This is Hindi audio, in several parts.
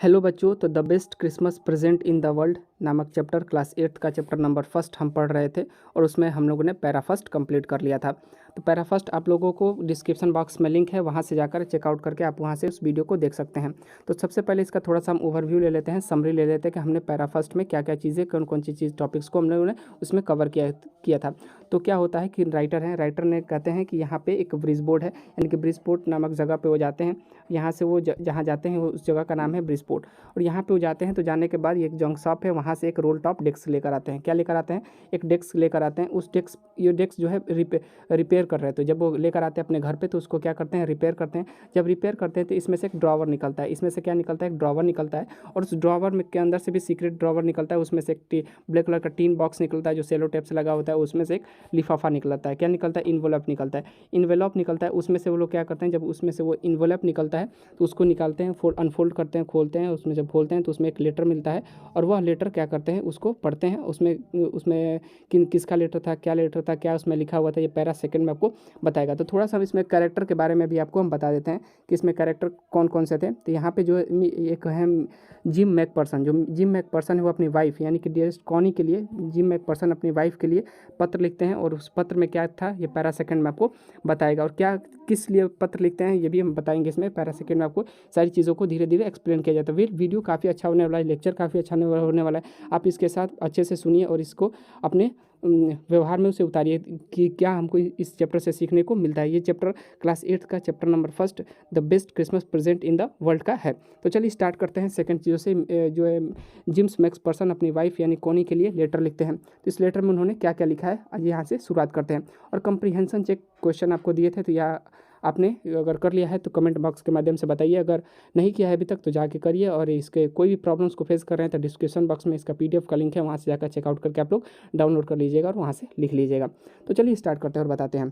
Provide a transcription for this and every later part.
हेलो बच्चों, तो the best Christmas present in the world नामक चैप्टर क्लास 8 का चैप्टर नंबर फर्स्ट हम पढ़ रहे थे और उसमें हम लोगों ने पैरा फर्स्ट कंप्लीट कर लिया था। तो पैरा फर्स्ट आप लोगों को डिस्क्रिप्शन बॉक्स में लिंक है, वहां से जाकर चेकआउट करके आप वहां से उस वीडियो को देख सकते हैं। तो सबसे पहले इसका थोड़ा सा हम ओवरव्यू ले लेते हैं, समरी ले लेते हैं कि हमने पैरा फर्स्ट में क्या क्या चीज़ें, कौन कौन सी चीज़ टॉपिक्स को हम लोगों ने उसमें कवर किया था। तो क्या होता है कि राइटर ने कहते हैं कि यहाँ पे एक ब्रिज बोर्ड है, यानी कि ब्रिज बोर्ड नामक जगह पे वो जाते हैं। यहाँ से वो जहाँ जाते हैं उस जगह का नाम है ब्रिज बोर्ड। और यहाँ पे वो जाते हैं, तो जाने के बाद एक जंक शॉप है, वहाँ से एक रोल टॉप डेस्क लेकर आते हैं। क्या लेकर आते हैं? एक डेस्क लेकर आते हैं। उस डेस्क ये डेस्क जो है रिपेयर कर रहे हैं। तो जब वो लेकर आते हैं अपने घर पे, तो उसको क्या करते हैं? रिपेयर करते हैं। जब रिपेयर करते हैं तो इसमें से एक ड्रॉवर निकलता है। इसमें से क्या निकलता है? एक ड्रॉवर निकलता है। और उस ड्रॉवर में के अंदर से भी सीक्रेट ड्रॉवर निकलता है। उसमें से एक ब्लैक कलर का टीन बॉक्स निकलता है जो सेलो टेप से लगा होता है। उसमें से एक लिफाफा निकलता है। क्या निकलता है? इन्वेलप निकलता है। इन्वेलप निकलता है, उसमें से वो लोग क्या करते हैं, जब उसमें से वो इन्वेलप निकलता है तो उसको निकालते हैं, अनफोल्ड करते हैं, खोलते हैं। उसमें जब खोलते हैं तो उसमें एक लेटर मिलता है और वह लेटर क्या करते हैं? उसको पढ़ते हैं। उसमें उसमें किसका लेटर था, क्या उसमें लिखा हुआ था, ये पैरा सेकंड में आपको बताएगा। तो थोड़ा सा हम इसमें कैरेक्टर के बारे में भी आपको हम बता देते हैं कि इसमें कैरेक्टर कौन कौन से थे। तो यहाँ पे जो एक है जिम मैकपर्सन, जो जिम मैकपर्सन है वो अपनी वाइफ यानी कि डियरेस्ट कॉनी के लिए, जिम मैकपर्सन अपनी वाइफ के लिए पत्र लिखते हैं। और उस पत्र में क्या था ये पैरा सेकंड में आपको बताएगा। और क्या किस लिए पत्र लिखते हैं ये भी हम बताएंगे इसमें पैरा सेकंड में। आपको सारी चीज़ों को धीरे धीरे एक्सप्लेन किया जाता है। वीडियो काफ़ी अच्छा होने वाला है, लेक्चर काफ़ी अच्छा होने वाला है। आप इसके साथ अच्छे से सुनिए और इसको अपने व्यवहार में उसे उतारिए कि क्या हमको इस चैप्टर से सीखने को मिलता है। ये चैप्टर क्लास 8 का chapter number first the best Christmas present in the world का है। तो चलिए स्टार्ट करते हैं सेकंड चीज़ों से। जो है जिम्स मैक्सपर्सन अपनी वाइफ यानी कोनी के लिए लेटर लिखते हैं। तो इस लेटर में उन्होंने क्या क्या लिखा है आज यहाँ से शुरुआत करते हैं। और कंप्रीहेंशन चेक क्वेश्चन आपको दिए थे, तो यह आपने अगर कर लिया है तो कमेंट बॉक्स के माध्यम से बताइए। अगर नहीं किया है अभी तक तो जाके करिए। और इसके कोई भी प्रॉब्लम्स को फेस कर रहे हैं तो डिस्क्रिप्शन बॉक्स में इसका PDF का लिंक है, वहाँ से जाकर चेकआउट करके आप लोग डाउनलोड कर लीजिएगा और वहाँ से लिख लीजिएगा। तो चलिए स्टार्ट करते हैं और बताते हैं।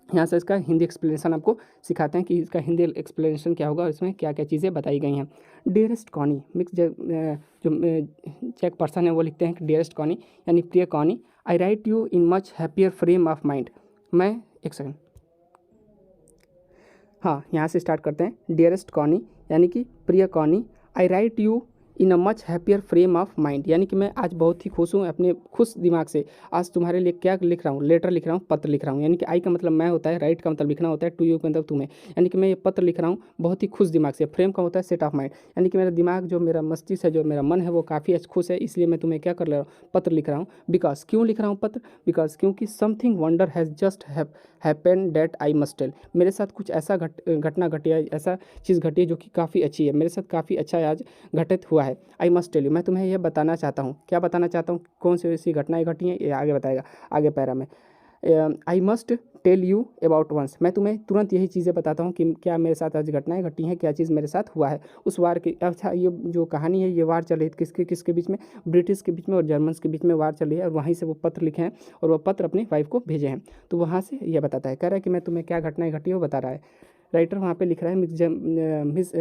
यहाँ से इसका हिंदी एक्सप्लेनेशन आपको सिखाते हैं कि इसका हिंदी एक्सप्लेनेशन क्या होगा और इसमें क्या क्या चीज़ें बताई गई हैं। डियरेस्ट कॉनी मिक्स जो चेक पर्सन है वो लिखते हैं कि डियरेस्ट कॉनी यानी प्रिय Connie, I right you in much happier frame of mind. मैं एक सेकंड, हाँ यहाँ से स्टार्ट करते हैं। डियरेस्ट कॉनी यानी कि प्रिय Connie, I right you in a much happier frame of mind, यानी कि मैं आज बहुत ही खुश हूँ, अपने खुश दिमाग से आज तुम्हारे लिए क्या लिख रहा हूँ? लेटर लिख रहा हूँ, पत्र लिख रहा हूँ। यानी कि आई का मतलब मैं होता है, राइट का मतलब लिखना होता है, टू यू का मतलब तुम्हें, यानी कि मैं ये पत्र लिख रहा हूँ बहुत ही खुश दिमाग से। फ्रेम का होता है सेट ऑफ माइंड, यानी कि मेरा दिमाग, जो मेरा मस्तिष्क है, जो मेरा मन है वो काफ़ी खुश है, इसलिए मैं तुम्हें क्या कर ले रहा हूँ? पत्र लिख रहा हूँ। बिकॉज क्यों लिख रहा हूँ पत्र? बिकॉज क्योंकि something wonder has just happen that I must tell, मेरे साथ कुछ ऐसा घटना घटी है, ऐसा चीज़ घटी है जो कि काफ़ी अच्छी है, मेरे साथ काफ़ी अच्छा आज घटित हुआ है। आई मस्ट टेल यू, मैं तुम्हें यह बताना चाहता हूँ। क्या बताना चाहता हूँ? कौन सी ऐसी घटनाएं घटी हैं ये आगे बताएगा, आगे पैरा में। I must tell you about once, मैं तुम्हें तुरंत यही चीज़ें बताता हूँ कि क्या मेरे साथ आज घटनाएं घटी हैं, क्या चीज़ मेरे साथ हुआ है। उस वार की, अच्छा ये जो कहानी है ये वार चल रही थी किसके किसके बीच में? ब्रिटिश के बीच में और जर्मन्स के बीच में वार चल रही है। और वहीं से वो पत्र लिखे हैं और वो पत्र अपनी वाइफ को भेजे हैं। तो वहाँ से ये बताता है, कह रहा है कि मैं तुम्हें क्या घटनाएं घटी है वो बता रहा है। राइटर वहाँ पे लिख रहा है, मिस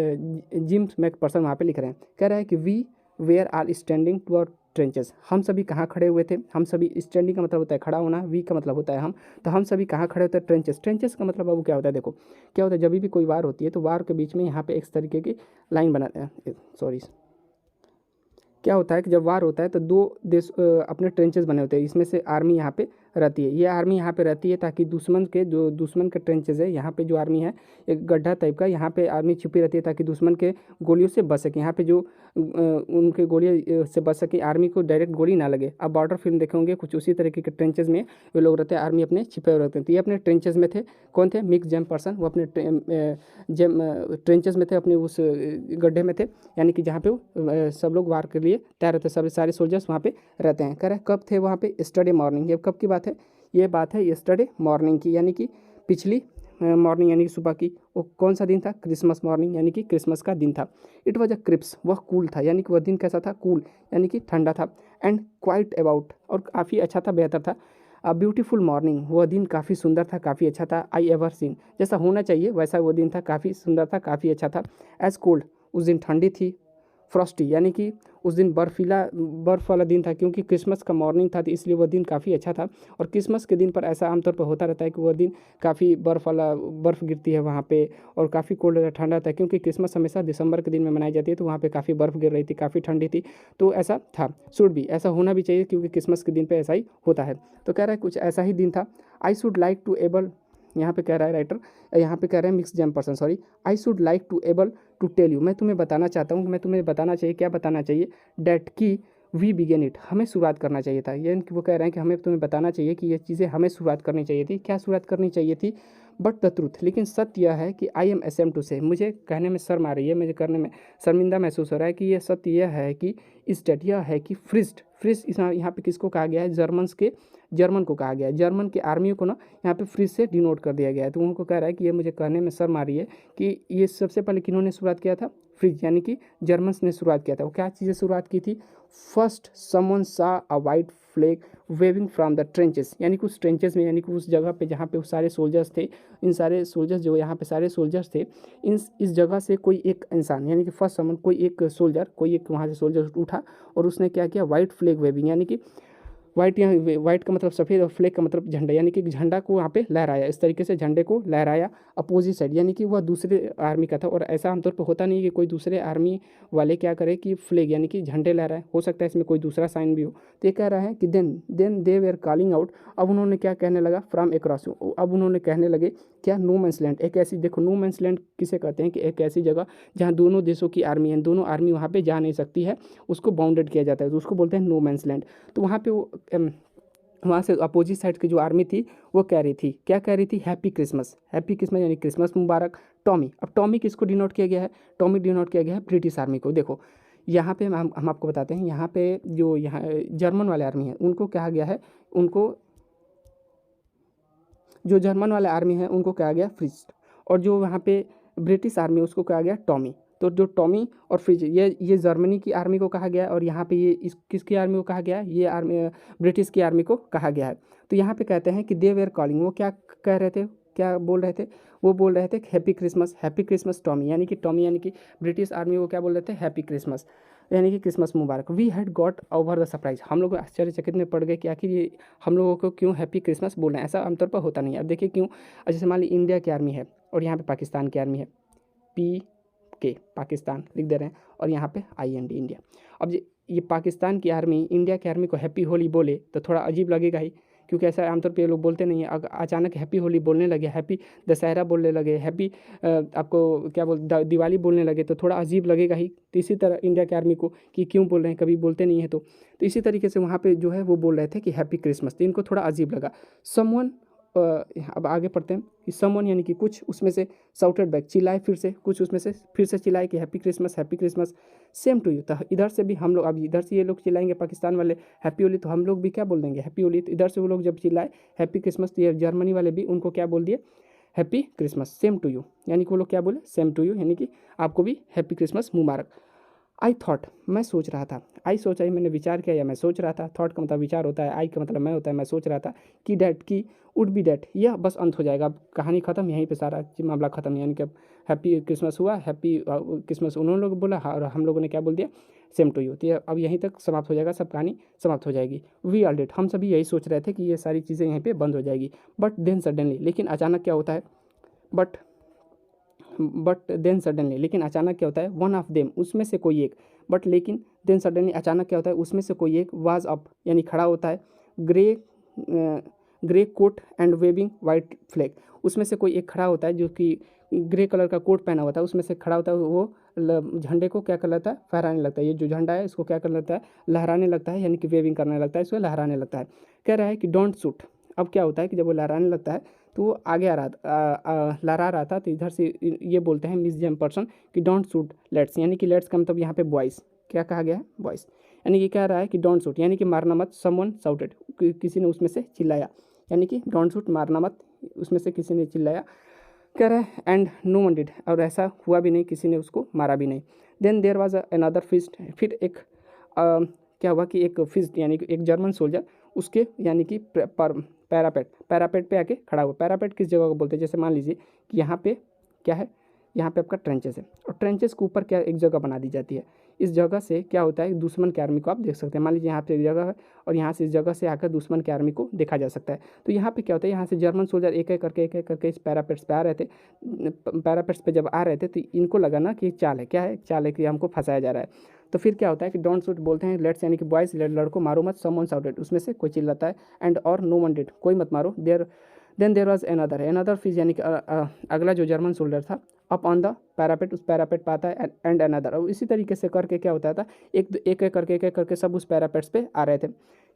जिम्स मैकपर्सन वहाँ पे लिख रहे हैं, कह रहा है कि we were are standing to our trenches, हम सभी कहाँ खड़े हुए थे? हम सभी, स्टैंडिंग का मतलब होता है खड़ा होना, वी का मतलब होता है हम, तो हम सभी कहाँ खड़े होते हैं? ट्रेंचेस। ट्रेंचेस का मतलब अब क्या होता है? देखो क्या होता है, जब भी कोई वार होती है तो वार के बीच में यहाँ पे इस तरीके की लाइन बना, सॉरी, क्या होता है कि जब वार होता है तो दो देश अपने ट्रेंचेस बने होते हैं, इसमें से आर्मी यहाँ पे रहती है। ये आर्मी यहाँ पे रहती है ताकि दुश्मन के ट्रेंचेस है, यहाँ पे जो आर्मी है एक गड्ढा टाइप का, यहाँ पे आर्मी छिपी रहती है ताकि दुश्मन के गोलियों से बच सके। यहाँ पे जो उनके गोलियों से बच सके, आर्मी को डायरेक्ट गोली ना लगे। अब बॉर्डर फिल्म देखे होंगे, कुछ उसी तरीके के ट्रेंचेस में ये लोग रहते हैं, आर्मी अपने छिपे हुए रहते हैं। तो ये अपने ट्रेंचेस में थे। कौन थे? मिक्स जेम पर्सन, वो अपने ट्रेंचेस में थे, अपने उस गड्ढे में थे, यानी कि जहाँ पे सब लोग वार के लिए तैयार रहते हैं, सब सारे सोल्जर्स वहाँ पे रहते हैं। कह रहे हैं कब थे वहाँ पे? स्टरडे मॉर्निंग। ये कब की बात है? ये बात है स्टरडे मॉर्निंग की, यानी कि पिछली मॉर्निंग, यानी कि सुबह की। वो कौन सा दिन था? क्रिसमस मॉर्निंग, यानी कि क्रिसमस का दिन था। इट वॉज अ क्रिप्स, वह कूल था, यानी कि वह दिन कैसा था? कूल, यानी कि ठंडा था। एंड क्वाइट अबाउट, और काफ़ी अच्छा था, बेहतर था। अ ब्यूटीफुल मॉर्निंग, वह दिन काफ़ी सुंदर था, काफ़ी अच्छा था। आई एवर सीन, जैसा होना चाहिए वैसा वो दिन था, काफ़ी सुंदर था, काफ़ी अच्छा था। एज कोल्ड, उस दिन ठंडी थी। फ्रॉस्टी, यानी कि उस दिन बर्फ़ वाला दिन था, क्योंकि क्रिसमस का मॉर्निंग था, तो इसलिए वह दिन काफ़ी अच्छा था। और क्रिसमस के दिन पर ऐसा आमतौर पर होता रहता है कि वह दिन काफ़ी बर्फ़ गिरती है वहाँ पे, और काफ़ी कोल्ड ठंडा रहता है, क्योंकि क्रिसमस हमेशा दिसंबर के दिन में मनाई जाती है, तो वहाँ पे काफ़ी बर्फ़ गिर रही थी, काफ़ी ठंडी थी। तो ऐसा था, शुड भी ऐसा होना भी चाहिए, क्योंकि क्रिसमस के दिन पे ऐसा ही होता है। तो कह रहा है कुछ ऐसा ही दिन था। I should like to able, यहाँ पे कह रहा है राइटर, यहाँ पे कह रहे हैं mix jam person, sorry, I should like to able to tell you, मैं तुम्हें बताना चाहता हूँ, मैं तुम्हें बताना चाहिए, क्या बताना चाहिए, डैट की वी बिगेन इट, हमें शुरुआत करना चाहिए था। यानी कि वो कह रहे हैं कि हमें तुम्हें बताना चाहिए कि ये चीज़ें हमें शुरुआत करनी चाहिए थी। क्या शुरुआत करनी चाहिए थी? बट द ट्रूथ, लेकिन सत्य यह है कि आई एम एसेम टू से, मुझे कहने में शर्म आ रही है, मुझे करने में शर्मिंदा महसूस हो रहा है कि यह सत्य यह है कि स्टेट यह है कि फ्रिस्ट यहाँ पे किसको कहा गया है? जर्मन को कहा गया है। जर्मन के आर्मियों को ना यहाँ पे फ्रिज से डिनोट कर दिया गया है। तो उनको कह रहा है कि ये मुझे कहने में शर्म आ रही है कि ये सबसे पहले किन्होंने शुरुआत किया था? फ्रिज, यानी कि जर्मन्स ने शुरुआत किया था। वो क्या चीज़ें शुरुआत की थी? First someone saw a white flag waving from the trenches, यानी कि उस ट्रेंचेस में, यानी कि उस जगह पे जहाँ पे उस सारे सोल्जर्स थे, इन सारे सोल्जर्स जो यहाँ पे सारे सोल्जर्स थे, इस जगह से कोई एक इंसान, यानी कि फर्स्ट समवन, कोई एक सोल्जर, कोई एक वहाँ से सोल्जर उठा और उसने क्या किया? वाइट फ्लैग वेविंग, यानी कि वाइट, यहाँ वाइट का मतलब सफ़ेद और फ्लैग का मतलब झंडा, यानी कि झंडा को वहाँ पे लहराया, इस तरीके से झंडे को लहराया अपोजिट साइड, यानी कि वह दूसरे आर्मी का था। और ऐसा आमतौर पर होता नहीं है कि कोई दूसरे आर्मी वाले क्या करे कि फ्लैग यानी कि झंडे लहराए, हो सकता है इसमें कोई दूसरा साइन भी हो। तो ये कह रहा है कि then they were calling out, अब उन्होंने क्या कहने लगा? फ्रॉम एक्रॉस, अब उन्होंने कहने लगे क्या? नो मैंस लैंड, एक ऐसी, देखो नो मैंस लैंड किसे कहते हैं? कि एक ऐसी जगह जहाँ दोनों देशों की आर्मी है, दोनों आर्मी वहाँ पे जा नहीं सकती है, उसको बाउंडेड किया जाता है, तो उसको बोलते हैं नो मैंस लैंड। तो वहाँ पे वो वहाँ से अपोजिट साइड की जो आर्मी थी वो कह रही थी, क्या कह रही थी? हैप्पी क्रिसमस, हैप्पी क्रिसमस, यानी क्रिसमस मुबारक। टॉमी, अब टॉमी किसको डिनोट किया गया है? टॉमी डिनोट किया गया है ब्रिटिश आर्मी को। देखो यहाँ पे हम आपको बताते हैं, यहाँ पे जो यहाँ जर्मन वाले आर्मी है उनको कहा गया है, उनको जो जर्मन वाले आर्मी है उनको कहा गया फ्रिस्ट, और जो वहाँ पे ब्रिटिश आर्मी उसको कहा गया टॉमी। तो जो टॉमी और फ्रिज, ये जर्मनी की आर्मी को कहा गया है, और यहाँ पे ये इस किसकी आर्मी को कहा गया है? ये आर्मी ब्रिटिश की आर्मी को कहा गया है। तो यहाँ पे कहते हैं कि दे वेर कॉलिंग, वो क्या कह रहे थे, क्या बोल रहे थे? वो बोल रहे थे हैप्पी क्रिसमस टॉमी, यानी कि टॉमी यानी कि ब्रिटिश आर्मी को क्या बोल रहे थे? हैप्पी क्रिसमस, यानी कि क्रिसमस मुबारक। We had got over the surprise, हम लोग आश्चर्यचकित में पड़ गए कि आखिर ये हम लोगों को क्यों हैप्पी क्रिसमस बोल रहे हैं? ऐसा आमतौर पर होता नहीं है। अब देखिए क्यों। जैसे मान ली इंडिया की आर्मी है और यहाँ पे पाकिस्तान की आर्मी है, PK पाकिस्तान लिख दे रहे हैं, और यहाँ पे IND इंडिया। अब ये पाकिस्तान की आर्मी इंडिया की आर्मी को हैप्पी होली बोले तो थोड़ा अजीब लगेगा ही, क्योंकि ऐसा आमतौर पे लोग बोलते नहीं है। अचानक हैप्पी होली बोलने लगे, हैप्पी दशहरा बोलने लगे, हैप्पी आपको क्या दिवाली बोलने लगे, तो थोड़ा अजीब लगेगा ही। तो इसी तरह इंडिया की आर्मी को कि क्यों बोल रहे हैं, कभी बोलते नहीं है। तो इसी तरीके से वहाँ पे जो है वो बोल रहे थे कि हैप्पी क्रिसमस, तो इनको थोड़ा अजीब लगा। समवन, अब आगे पढ़ते हैं कि समवन यानी कि कुछ उसमें से साउटेड बैक, चिल्लाए फिर से, कुछ उसमें से फिर से चिल्लाए कि happy Christmas same to you. तो इधर से भी हम लोग, अब इधर से ये लोग चिल्लाएंगे पाकिस्तान वाले हैप्पी होली, तो हम लोग भी क्या बोल देंगे? हैप्पी होली। तो इधर से वो लोग जब चिल्लाए हैप्पी क्रिसमस, तो ये जर्मनी वाले भी उनको क्या बोल दिए? Happy Christmas same to you, यानी कि वो लोग क्या बोले? सेम टू यू, यानी कि आपको भी happy Christmas Mubarak. I thought, मैं सोच रहा था, आई सोचा, मैंने विचार किया या मैं सोच रहा था। थॉट का मतलब विचार होता है, आई का मतलब मैं होता है, मैं सोच रहा था कि डैट की वुड बी डैट, यह बस अंत हो जाएगा, अब कहानी ख़त्म, यहीं पे सारा मामला ख़त्म, यानी कि अब हैप्पी क्रिसमस हुआ, हैप्पी क्रिसमस उन्होंने लोग बोला, और हम लोगों ने क्या बोल दिया? Same to you. तो ये अब यहीं तक समाप्त हो जाएगा, सब कहानी समाप्त हो जाएगी। वी ऑल डिड, हम सभी यही सोच रहे थे कि ये सारी चीज़ें यहीं पर बंद हो जाएगी। बट देन सडनली, लेकिन अचानक क्या होता है? बट देन सडनली, लेकिन अचानक क्या होता है? वन ऑफ देम, उसमें से कोई एक, बट लेकिन देन सडनली अचानक क्या होता है? उसमें से कोई एक वाज अप, यानी खड़ा होता है, grey coat and waving white flag, उसमें से कोई एक खड़ा होता है जो कि ग्रे कलर का कोट पहना होता है, उसमें से खड़ा होता है, वो झंडे को क्या कर लेता है? फहराने लगता है। ये जो झंडा है इसको क्या कर लेता है? लहराने लगता है, यानी कि वेविंग करने लगता है, इसको लहराने लगता है। कह रहा है कि डोंट शूट। अब क्या होता है कि जब वो लहराने लगता है तो वो आगे लहरा रहा था, तो इधर से ये बोलते हैं मिस जेम पर्सन कि डोंट शूट लेट्स, यानी कि लेट्स का मतलब यहाँ पे बॉयज़, क्या कहा गया है? बॉयज़, यानी कि कह रहा है कि डोंट शूट, यानी कि मारना मत। समवन शाउटेड, किसी ने उसमें से चिल्लाया, यानी कि डोंट शूट मारना मत, उसमें से किसी ने चिल्लाया। कह रहा है एंड नो वन डिड, और ऐसा हुआ भी नहीं, किसी ने उसको मारा भी नहीं। Then there was another fist, फिर एक क्या हुआ कि एक फिस्ट, यानी कि एक जर्मन सोल्जर उसके यानी कि पैरापेट पे आके खड़ा हुआ। पैरापेट किस जगह को बोलते हैं? जैसे मान लीजिए कि यहाँ पे क्या है? यहाँ पे आपका ट्रेंचेस है, और ट्रेंचेस के ऊपर क्या एक जगह बना दी जाती है। इस जगह से क्या होता है, दुश्मन की आर्मी को आप देख सकते हैं। मान लीजिए यहाँ पे एक जगह है और यहाँ से इस जगह से आकर दुश्मन की आर्मी को देखा जा सकता है। तो यहाँ पे क्या होता है, यहाँ से जर्मन सोल्जर एक एक करके इस पैरापेट्स पे आ रहे थे। पैरापेट्स पे जब आ रहे थे तो इनको लगा ना कि चाल है, क्या है, चाल है कि हमको फंसाया जा रहा है। तो फिर क्या होता है कि डोंट शूट बोलते हैं, लेट्स यानी कि बॉयज़, लड़कों मारो मत, समवन शाउटेड, उसमें से कोई चिल्लाता है, एंड और नो वन डिड, कोई मत मारो, देन देयर वाज अनदर फिर यानी कि अगला जो जर्मन सोल्जर था अप ऑन द पैरापेट, उस पैरापेट पर आता है, एंड अनदर, और इसी तरीके से करके क्या होता था, एक करके सब उस पैरापेट्स पे आ रहे थे।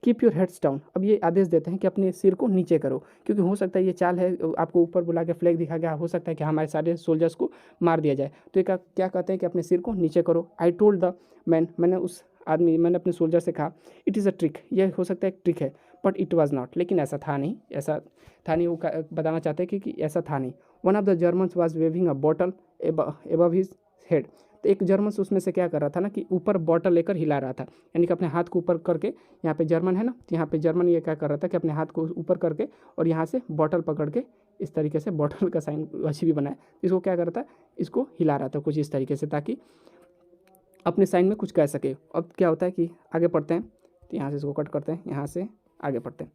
कीप योर हेड्स डाउन, अब ये आदेश देते हैं कि अपने सिर को नीचे करो, क्योंकि हो सकता है ये चाल है, आपको ऊपर बुला के फ्लैग दिखा गया, हो सकता है कि हमारे सारे सोल्जर्स को मार दिया जाए। तो ये क्या कहते हैं कि अपने सिर को नीचे करो। आई टोल्ड द मैन, मैंने अपने सोल्जर से कहा, इट इज़ अ ट्रिक, ये हो सकता है एक ट्रिक है, बट इट वॉज नॉट, लेकिन ऐसा था नहीं, वो बताना चाहते हैं कि ऐसा था नहीं। One of the Germans was waving a bottle above his head, तो एक जर्मन उसमें से क्या कर रहा था ना कि ऊपर बॉटल लेकर हिला रहा था, यानी कि अपने हाथ को ऊपर करके, यहाँ पे जर्मन है ना, तो यहाँ पे जर्मन ये क्या कर रहा था कि अपने हाथ को ऊपर करके और यहाँ से बॉटल पकड़ के इस तरीके से बॉटल का साइन अच्छी भी बनाया, इसको क्या कर रहा था, इसको हिला रहा था कुछ इस तरीके से, ताकि अपने साइन में कुछ कह सके। अब क्या होता है कि आगे पढ़ते हैं, तो यहाँ से इसको कट करते हैं, यहाँ से आगे पढ़ते हैं।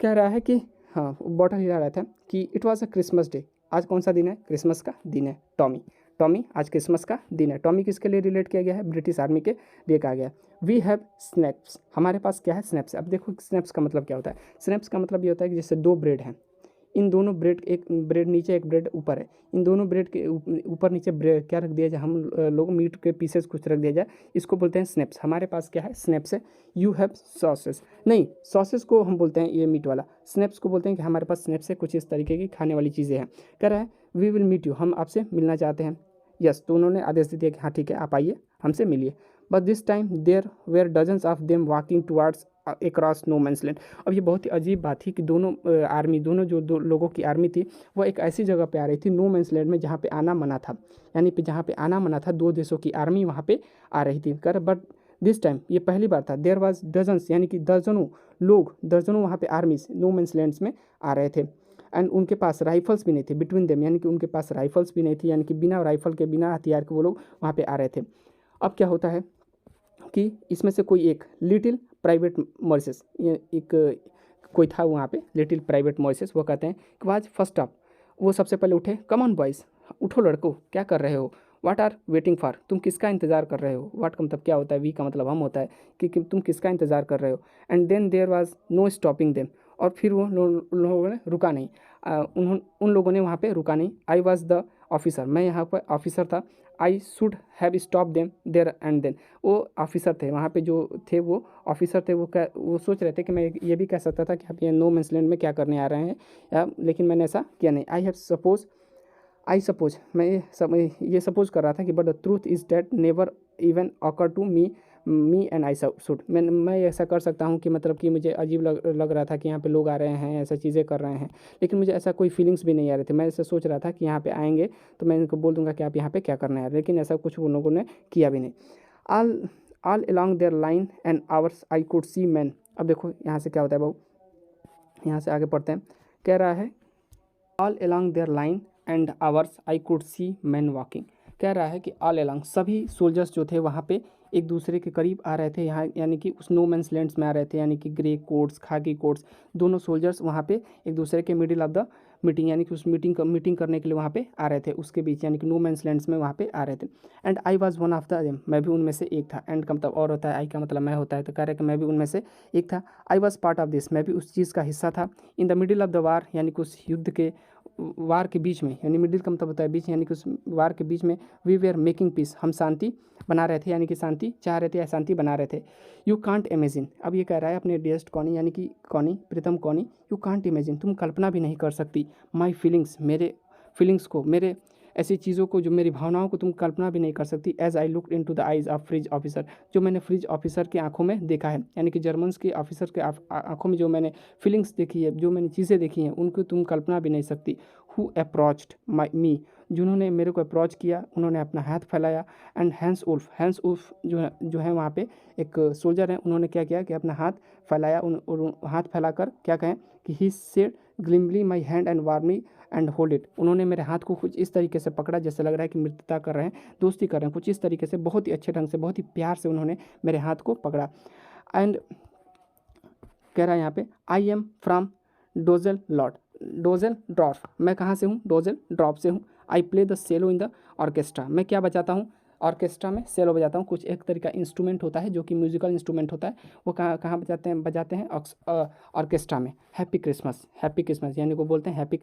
कह रहा है कि हाँ, बॉटल हिला रहा था कि it was a Christmas day, आज कौन सा दिन है, क्रिसमस का दिन है। टॉमी आज क्रिसमस का दिन है। टॉमी किसके लिए रिलेट किया गया है, ब्रिटिश आर्मी के लिए कहा गया है। वी हैव स्नैप्स, हमारे पास क्या है, स्नैप्स। अब देखो स्नैप्स का मतलब क्या होता है, स्नैप्स का मतलब ये होता है कि जैसे दो ब्रेड हैं, इन दोनों ब्रेड, एक ब्रेड नीचे एक ब्रेड ऊपर है, इन दोनों ब्रेड के ऊपर नीचे ब्रेड क्या रख दिया जाए, हम लोग मीट के पीसेस कुछ रख दिया जाए, इसको बोलते हैं स्नैप्स। हमारे पास क्या है, स्नैप्स है। यू हैव सॉसेस, नहीं, सॉसेस को हम बोलते हैं ये मीट वाला, स्नैप्स को बोलते हैं कि हमारे पास स्नैप्स है, कुछ इस तरीके की खाने वाली चीज़ें हैं। कह रहा है वी विल मीट यू, हम आपसे मिलना चाहते हैं। यस, तो उन्होंने आदेश दे दिया कि हाँ ठीक है, आप आइए, हमसे मिलिए। But this time there were dozens of them walking towards across no man's land. अब ये बहुत ही अजीब बात थी कि दोनों आर्मी, दोनों जो दो लोगों की आर्मी थी, वो एक ऐसी जगह पे आ रही थी नो मैंस लैंड में, जहाँ पे आना मना था, यानी कि जहाँ पे आना मना था, दो देशों की आर्मी वहाँ पे आ रही थी। कर बट दिस टाइम, ये पहली बार था, देयर वाज डजन्स, यानी कि दर्जनों लोग, दर्जनों वहाँ पे आर्मीज नो मैंस लैंड्स में आ रहे थे। एंड उनके पास राइफल्स भी नहीं थे बिटवीन देम, यानी कि उनके पास राइफल्स भी नहीं थी, यानी कि बिना राइफल के, बिना हथियार के वो लोग वहाँ पे आ रहे थे। अब क्या होता है कि इसमें से कोई एक लिटिल प्राइवेट मॉरिशस, ये एक कोई था वहाँ पे लिटिल प्राइवेट मॉरिशस, वो कहते हैं कि वाज फर्स्ट अप, वो सबसे पहले उठे। कम ऑन बॉयज़, उठो लड़को, क्या कर रहे हो, वाट आर वेटिंग फॉर, तुम किसका इंतज़ार कर रहे हो। वाट का मतलब क्या होता है, वी का मतलब हम होता है कि तुम किसका इंतज़ार कर रहे हो। And then there was no stopping them, और फिर वो उन लोगों ने रुका नहीं, उन लोगों ने वहाँ पे रुका नहीं। आई वॉज द ऑफिसर, मैं यहाँ पर ऑफिसर था। I should have stop them there and then, वो ऑफिसर थे वहाँ पे, जो थे वो ऑफिसर थे, वो सोच रहे थे कि मैं ये भी कह सकता था कि आप ये नो मैंस लैंड में क्या करने आ रहे हैं, लेकिन मैंने ऐसा किया नहीं। आई सपोज, मैं ये सपोज कर रहा था कि but the truth is that never even occur to me and I should, मैं ऐसा कर सकता हूँ कि मतलब कि मुझे अजीब लग रहा था कि यहाँ पे लोग आ रहे हैं, ऐसा चीज़ें कर रहे हैं, लेकिन मुझे ऐसा कोई फीलिंग्स भी नहीं आ रहे थे। मैं ऐसा सोच रहा था कि यहाँ पे आएंगे तो मैं इनको बोल दूंगा कि आप यहाँ पे क्या करना है, लेकिन ऐसा कुछ उन लोगों ने किया भी नहीं। All along their line and ours I could see man. अब देखो यहाँ से क्या होता है बहू, यहाँ से आगे पढ़ते हैं। कह रहा है all along their line and ours I could see man walking. कह रहा है कि ऑल अलॉन्ग, सभी सोल्जर्स जो थे वहाँ पे एक दूसरे के करीब आ रहे थे, यहाँ यानी कि उस नो मैंस लैंड्स में आ रहे थे, यानी कि ग्रे कोट्स, खाकी कोट्स, दोनों सोल्जर्स वहाँ पे एक दूसरे के मिडिल ऑफ द मीटिंग, यानी कि उस मीटिंग करने के लिए वहाँ पे आ रहे थे, उसके बीच, यानी कि नो मैंस लैंड्स में वहाँ पे आ रहे थे। And I was one of the them, मैं भी उनमें से एक था। एंड का मतलब और होता है, आई का मतलब मैं होता है, तो कह रहे हैं कि मैं भी उनमें से एक था। I was part of this, मैं भी उस चीज़ का हिस्सा था। In the middle of the war, यानी कि उस युद्ध के, वार के बीच में, यानी मिडिल का मतलब होता है बीच, यानी कि उस वार के बीच में, वी वेयर मेकिंग पीस, हम शांति बना रहे थे, यानी कि शांति चाह रहे थे या शांति बना रहे थे। यू कांट इमेजिन, अब ये कह रहा है अपने डियरेस्ट कॉनी, यानी कि Connie, Pritam Connie, you can't imagine, तुम कल्पना भी नहीं कर सकती, माई फीलिंग्स, मेरे फीलिंग्स को, मेरे ऐसी चीज़ों को, जो मेरी भावनाओं को तुम कल्पना भी नहीं कर सकती। As I look into the eyes of Fritz officer, जो मैंने फ्रिज ऑफिसर की आंखों में देखा है, यानी कि जर्मन्स के ऑफिसर के आंखों में जो मैंने फीलिंग्स देखी है, जो मैंने चीज़ें देखी हैं, उनको तुम कल्पना भी नहीं सकती। हु अप्रोच्ड मी, जिन्होंने मेरे को अप्रोच किया, उन्होंने अपना हाथ फैलाया। एंड हैंस उल्फ जो है वहाँ पे एक सोल्जर हैं, उन्होंने क्या किया कि अपना हाथ फैलाया, और हाथ फैलाकर क्या कहें कि he said grimly my hand and warmly and hold it. उन्होंने मेरे हाथ को कुछ इस तरीके से पकड़ा जैसे लग रहा है कि मित्रता कर रहे हैं, दोस्ती कर रहे हैं, कुछ इस तरीके से बहुत ही अच्छे ढंग से, बहुत ही प्यार से उन्होंने मेरे हाथ को पकड़ा। एंड कह रहा है यहाँ पे आई एम फ्रॉम डोजेल लॉट, डोजेल ड्रॉप, मैं कहाँ से हूँ, डोजेल ड्रॉप से हूँ। I play the cello in the orchestra, मैं क्या बजाता हूँ, ऑर्केस्ट्रा में सेलो बजाता हूँ। कुछ एक तरीका इंस्ट्रूमेंट होता है जो कि म्यूजिकल इंस्ट्रूमेंट होता है, वो कहाँ कहाँ बजाते हैं, बजाते हैं ऑर्केस्ट्रा में। हैप्पी क्रिसमस, हैप्पी क्रिसमस यानी को बोलते हैं हैप्पी